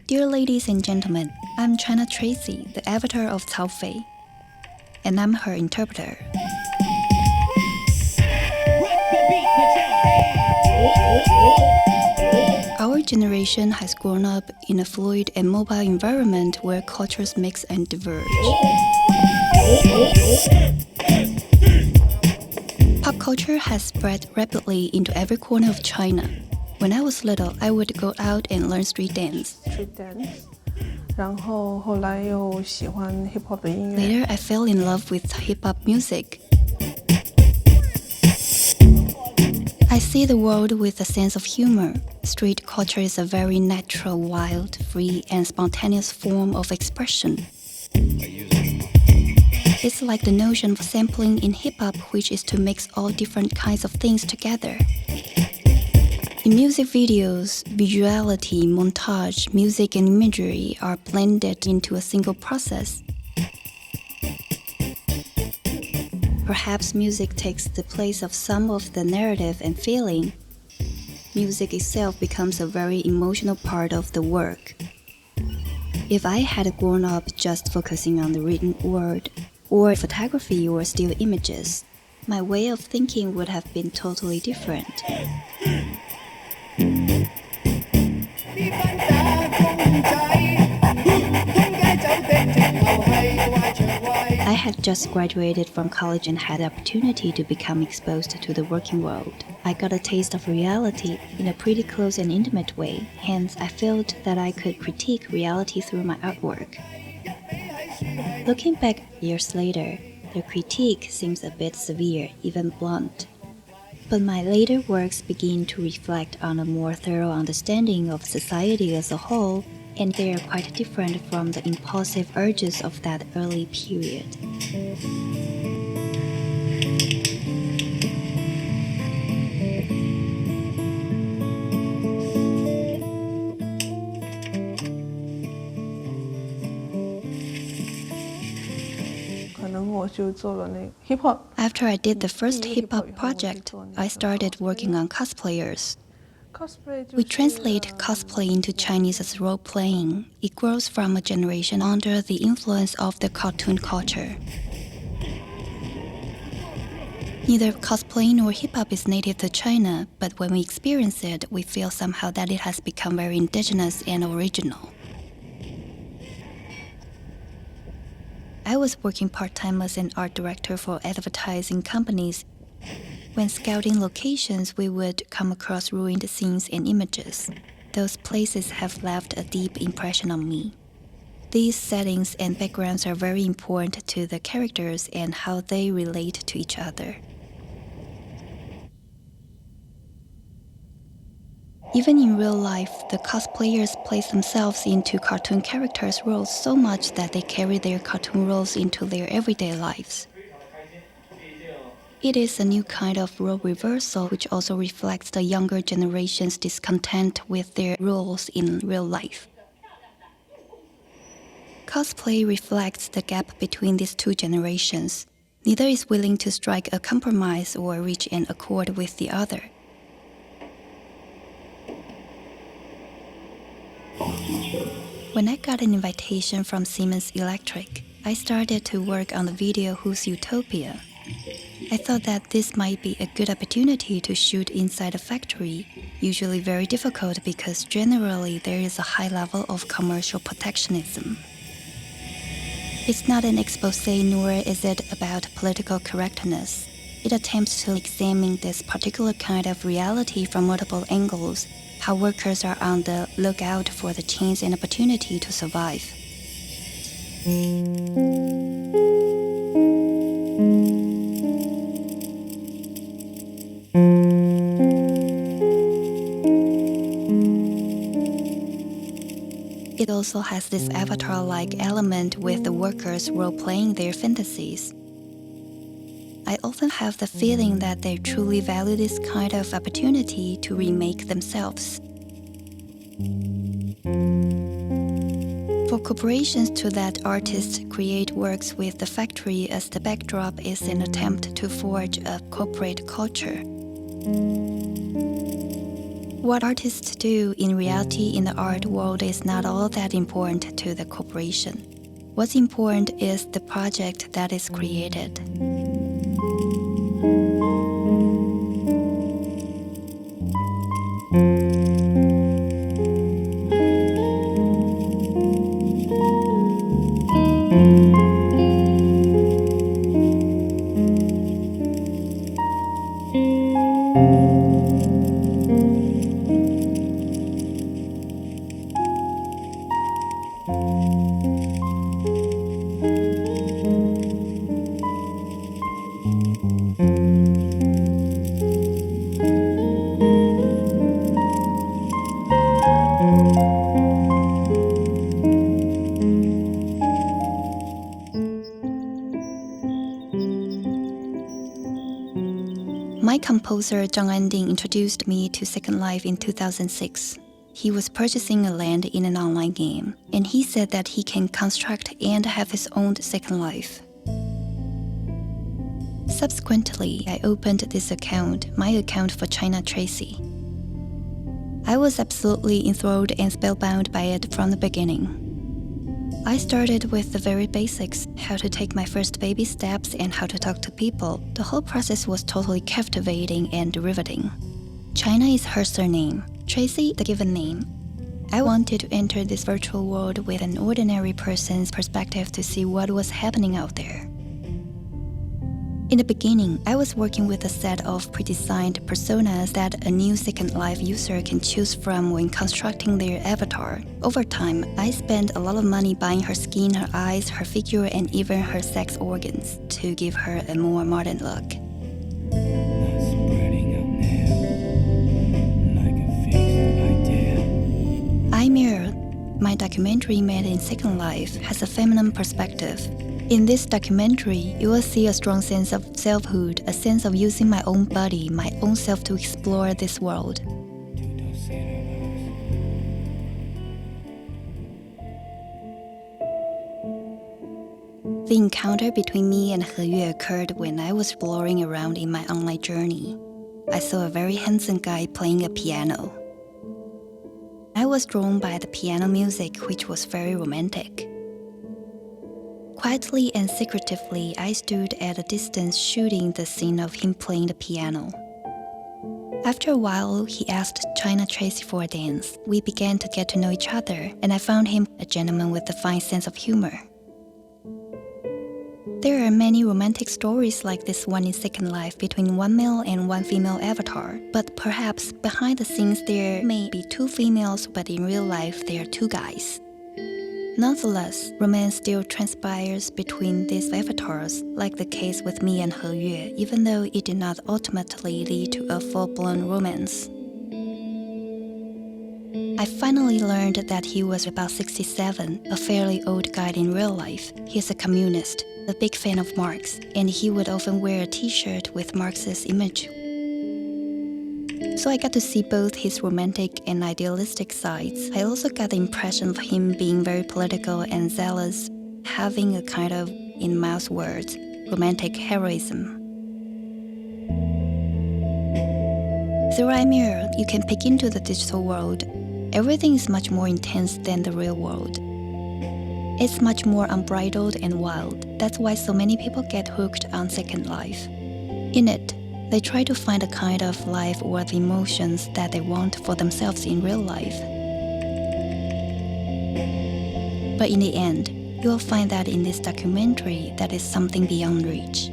Dear ladies and gentlemen, I'm China Tracy, the avatar of Cao Fei, and I'm her interpreter. Our generation has grown up in a fluid and mobile environment where cultures mix and diverge. Pop culture has spread rapidly into every corner of China. When I was little, I would go out and learn street dance. Later, I fell in love with hip-hop music. I see the world with a sense of humor. Street culture is a very natural, wild, free, and spontaneous form of expression. It's like the notion of sampling in hip-hop, which is to mix all different kinds of things together. In music videos, visuality, montage, music, and imagery are blended into a single process. Perhaps music takes the place of some of the narrative and feeling. Music itself becomes a very emotional part of the work. If I had grown up just focusing on the written word, or photography or still images, my way of thinking would have been totally different. I had just graduated from college and had the opportunity to become exposed to the working world. I got a taste of reality in a pretty close and intimate way, hence I felt that I could critique reality through my artwork. Looking back years later, the critique seems a bit severe, even blunt. But my later works begin to reflect on a more thorough understanding of society as a whole, and they are quite different from the impulsive urges of that early period. After I did the first hip-hop project, I started working on cosplayers. We translate cosplay into Chinese as role-playing. It grows from a generation under the influence of the cartoon culture. Neither cosplay nor hip-hop is native to China, but when we experience it, we feel somehow that it has become very indigenous and original. I was working part-time as an art director for advertising companies. When scouting locations, we would come across ruined scenes and images. Those places have left a deep impression on me. These settings and backgrounds are very important to the characters and how they relate to each other. Even in real life, the cosplayers place themselves into cartoon characters' roles so much that they carry their cartoon roles into their everyday lives. It is a new kind of role reversal which also reflects the younger generation's discontent with their roles in real life. Cosplay reflects the gap between these two generations. Neither is willing to strike a compromise or reach an accord with the other. When I got an invitation from Siemens Electric, I started to work on the video Who's Utopia. I thought that this might be a good opportunity to shoot inside a factory, usually very difficult because generally there is a high level of commercial protectionism. It's not an expose nor is it about political correctness. It attempts to examine this particular kind of reality from multiple angles, how workers are on the lookout for the chance and opportunity to survive. It also has this avatar-like element with the workers role-playing their fantasies. I often have the feeling that they truly value this kind of opportunity to remake themselves. For corporations to let artists create works with the factory as the backdrop is an attempt to forge a corporate culture. What artists do in reality in the art world is not all that important to the corporation. What's important is the project that is created. My composer Zhang Anding introduced me to Second Life in 2006. He was purchasing a land in an online game, and he said that he can construct and have his own Second Life. Subsequently, I opened this account, my account for China Tracy. I was absolutely enthralled and spellbound by it from the beginning. I started with the very basics, how to take my first baby steps and how to talk to people. The whole process was totally captivating and riveting. China is her surname, Tracy the given name. I wanted to enter this virtual world with an ordinary person's perspective to see what was happening out there. In the beginning, I was working with a set of pre-designed personas that a new Second Life user can choose from when constructing their avatar. Over time, I spent a lot of money buying her skin, her eyes, her figure, and even her sex organs to give her a more modern look. I Mirror, my documentary made in Second Life, has a feminine perspective. In this documentary, you will see a strong sense of selfhood, a sense of using my own body, my own self to explore this world. The encounter between me and He Yue occurred when I was exploring around in my online journey. I saw a very handsome guy playing a piano. I was drawn by the piano music, which was very romantic. Quietly and secretively, I stood at a distance shooting the scene of him playing the piano. After a while, he asked China Tracy for a dance. We began to get to know each other, and I found him a gentleman with a fine sense of humor. There are many romantic stories like this one in Second Life between one male and one female avatar, but perhaps behind the scenes there may be two females, but in real life there are two guys. Nonetheless, romance still transpires between these avatars, like the case with me and He Yue, even though it did not ultimately lead to a full-blown romance. I finally learned that he was about 67, a fairly old guy in real life. He is a communist, a big fan of Marx, and he would often wear a t-shirt with Marx's image. So I got to see both his romantic and idealistic sides. I also got the impression of him being very political and zealous, having a kind of, in Mao's words, romantic heroism. Through iMirror, you can peek into the digital world. Everything is much more intense than the real world. It's much more unbridled and wild. That's why so many people get hooked on Second Life. In it, they try to find a kind of life or the emotions that they want for themselves in real life. But in the end, you will find that in this documentary that is something beyond reach.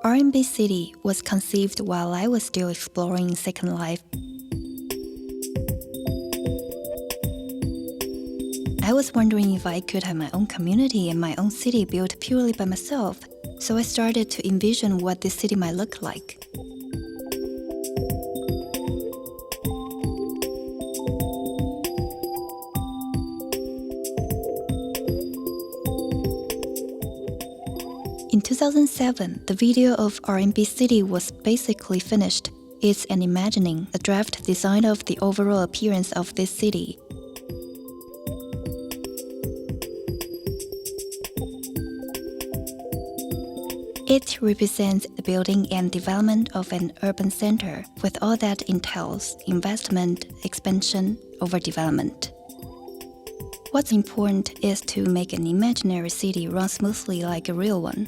R&B City was conceived while I was still exploring Second Life. I was wondering if I could have my own community and my own city built purely by myself, so I started to envision what this city might look like. In 2007, the video of R&B City was basically finished. It's an imagining, a draft design of the overall appearance of this city. It represents the building and development of an urban center with all that entails: investment, expansion, overdevelopment. What's important is to make an imaginary city run smoothly like a real one.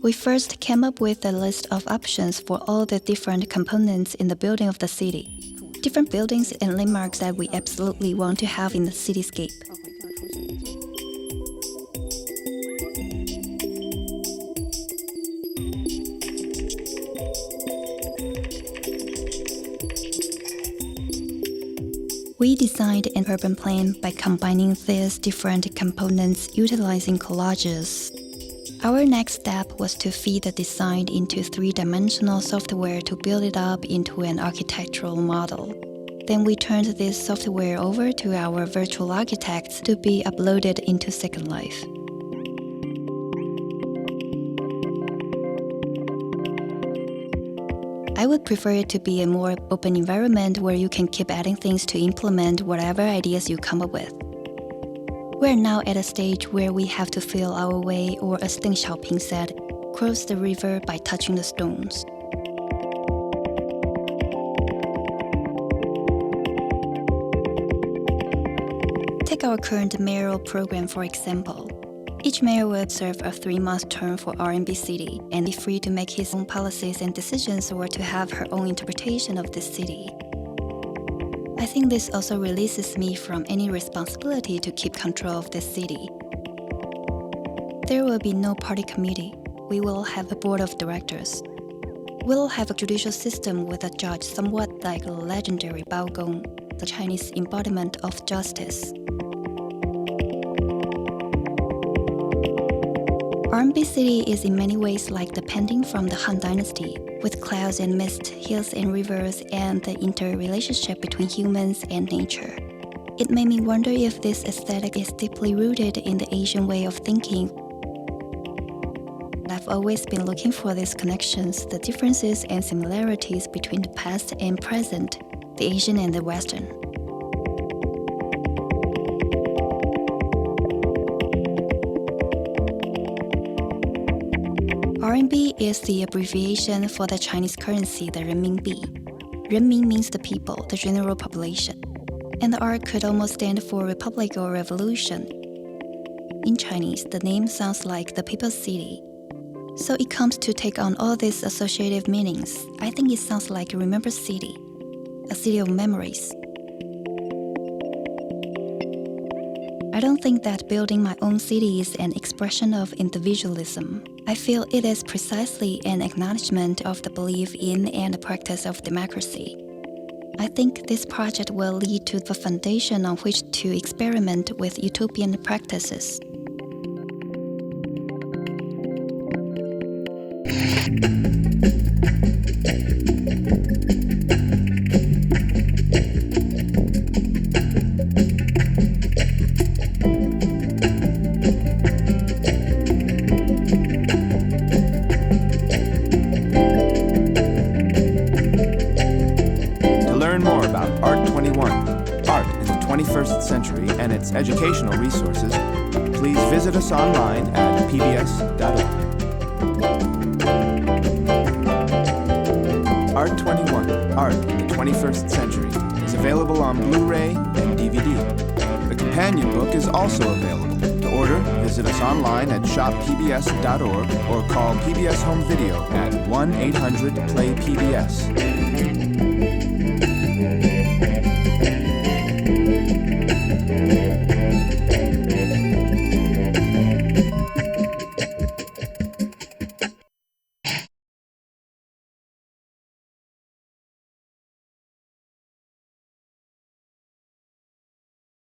We first came up with a list of options for all the different components in the building of the city. Different buildings and landmarks that we absolutely want to have in the cityscape. We designed an urban plan by combining these different components utilizing collages. Our next step was to feed the design into three-dimensional software to build it up into an architectural model. Then we turned this software over to our virtual architects to be uploaded into Second Life. I would prefer it to be a more open environment where you can keep adding things to implement whatever ideas you come up with. We're now at a stage where we have to feel our way, or as Deng Xiaoping said, cross the river by touching the stones. Take our current mayoral program for example. Each mayor will serve a 3-month term for RMB City and be free to make his own policies and decisions or to have her own interpretation of this city. I think this also releases me from any responsibility to keep control of this city. There will be no party committee. We will have a board of directors. We'll have a judicial system with a judge somewhat like the legendary Bao Gong, the Chinese embodiment of justice. RMB City is in many ways like the painting from the Han Dynasty, with clouds and mist, hills and rivers, and the interrelationship between humans and nature. It made me wonder if this aesthetic is deeply rooted in the Asian way of thinking. I've always been looking for these connections, the differences and similarities between the past and present, the Asian and the Western. RMB is the abbreviation for the Chinese currency, the renminbi. Renmin means the people, the general population. And the R could almost stand for republic or revolution. In Chinese, the name sounds like the people's city. So it comes to take on all these associative meanings. I think it sounds like a remembered city, a city of memories. I don't think that building my own city is an expression of individualism. I feel it is precisely an acknowledgement of the belief in and the practice of democracy. I think this project will lead to the foundation on which to experiment with utopian practices. Art in the 21st century and its educational resources, please visit us online at pbs.org. Art21, Art in the 21st Century is available on Blu-ray and DVD. The companion book is also available. To order, visit us online at shoppbs.org or call PBS Home Video at 1-800-PLAY-PBS.